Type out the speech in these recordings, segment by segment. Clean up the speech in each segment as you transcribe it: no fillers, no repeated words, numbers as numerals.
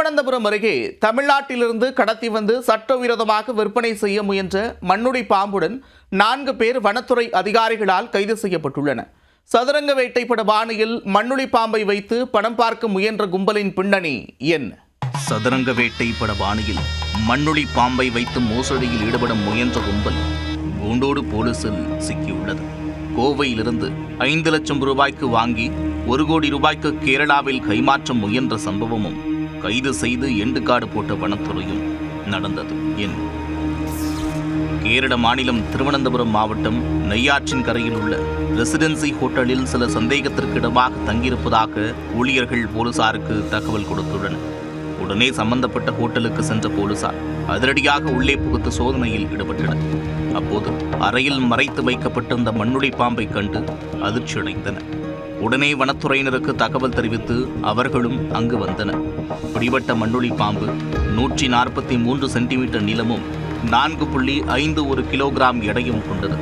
திருவனந்தபுரம் அருகே தமிழ்நாட்டிலிருந்து கடத்தி வந்து சட்டவிரோதமாக விற்பனை செய்ய முயன்ற மண்ணுளி பாம்புடன் 4 பேர் வனத்துறை அதிகாரிகளால் கைது செய்யப்பட்டுள்ளனர். சதுரங்க வேட்டைப்பட பாணியில் மண்ணுளி பாம்பை வைத்து பணம் பார்க்க முயன்ற கும்பலின் பின்னணி என்ன? சதுரங்க வேட்டைப்பட பாணியில் மண்ணுளி பாம்பை வைத்து மோசடியில் ஈடுபட முயன்ற கும்பல் கூண்டோடு போலீசில் சிக்கியுள்ளது. கோவையிலிருந்து 5 லட்சம் ரூபாய்க்கு வாங்கி 1 கோடி ரூபாய்க்கு கேரளாவில் கைமாற்றம் முயன்ற சம்பவமும் கைது செய்து எண்டுகாடு போட்ட வனத்துறையும் நடந்தது. கேரள மாநிலம் திருவனந்தபுரம் மாவட்டம் நெய்யாற்றின் கரையில் உள்ள ரெசிடென்சி ஹோட்டலில் சில சந்தேகத்திற்கிடமாக தங்கியிருப்பதாக ஊழியர்கள் போலீசாருக்கு தகவல் கொடுத்துள்ளனர். உடனே சம்பந்தப்பட்ட ஹோட்டலுக்கு சென்ற போலீசார் அதிரடியாக உள்ளே புகுத்து சோதனையில் ஈடுபட்டனர். அப்போது அறையில் மறைத்து வைக்கப்பட்டிருந்த மண்ணுளி பாம்பை கண்டு அதிர்ச்சியடைந்தனர். உடனே வனத்துறையினருக்கு தகவல் தெரிவித்து அவர்களும் அங்கு வந்தனர். பிடிபட்ட மண்ணுளி பாம்பு 143 சென்டிமீட்டர் நீளமும் 4.51 கிலோகிராம் எடையும் கொண்டது.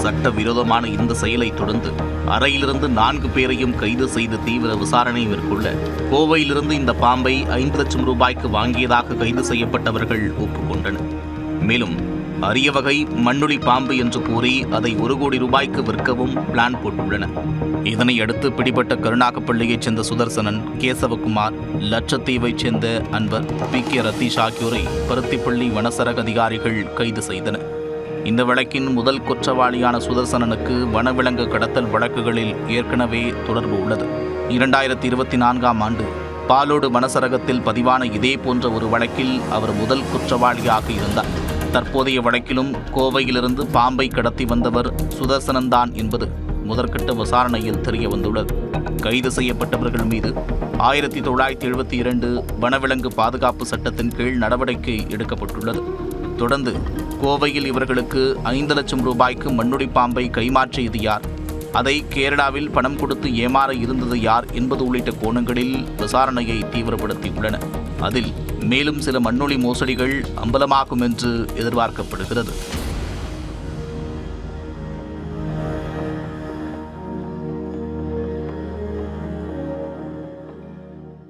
சட்டவிரோதமான இந்த செயலை தொடர்ந்து அறையிலிருந்து 4 பேரையும் கைது செய்து தீவிர விசாரணை மேற்கொள்ள கோவையிலிருந்து இந்த பாம்பை 5 லட்சம் ரூபாய்க்கு வாங்கியதாக கைது செய்யப்பட்டவர்கள் ஒப்புக்கொண்டனர். மேலும் அரிய வகை மண்ணுளி பாம்பு என்று கூறி அதை 1 கோடி ரூபாய்க்கு விற்கவும் பிளான் போட்டுள்ளனர். இதனை அடுத்து பிடிபட்ட கருணாகப்பள்ளியைச் சேர்ந்த சுதர்சனன், கேசவகுமார், லட்சத்தீவைச் சேர்ந்த அன்வர், பி.கே. ரத்தீஷ் ஆகியோரை பருத்திப்பள்ளி வனச்சரக அதிகாரிகள் கைது செய்தனர். இந்த வழக்கின் முதல் குற்றவாளியான சுதர்சனனுக்கு வனவிலங்கு கடத்தல் வழக்குகளில் ஏற்கனவே தொடர்பு உள்ளது. 2024ஆம் ஆண்டு பாலோடு வனச்சரகத்தில் பதிவான இதே போன்ற ஒரு வழக்கில் அவர் முதல் குற்றவாளியாக இருந்தார். தற்போதைய வழக்கிலும் கோவையிலிருந்து பாம்பை கடத்தி வந்தவர் சுதர்சனன்தான் என்பது முதற்கட்ட விசாரணையில் தெரிய வந்துள்ளது. கைது செய்யப்பட்டவர்கள் மீது 1972 வனவிலங்கு பாதுகாப்பு சட்டத்தின் கீழ் நடவடிக்கை எடுக்கப்பட்டுள்ளது. தொடர்ந்து கோவையில் இவர்களுக்கு 5 லட்சம் ரூபாய்க்கு மண்ணுளி பாம்பை கைமாற்றியது யார், அதை கேரளாவில் பணம் கொடுத்து ஏமாற இருந்தது யார் என்பது உள்ளிட்ட கோணங்களில் விசாரணையை தீவிரப்படுத்தியுள்ளனர். அதில் மேலும் சில மண்ணுளி மோசடிகள் அம்பலமாகும் என்று எதிர்பார்க்கப்படுகிறது.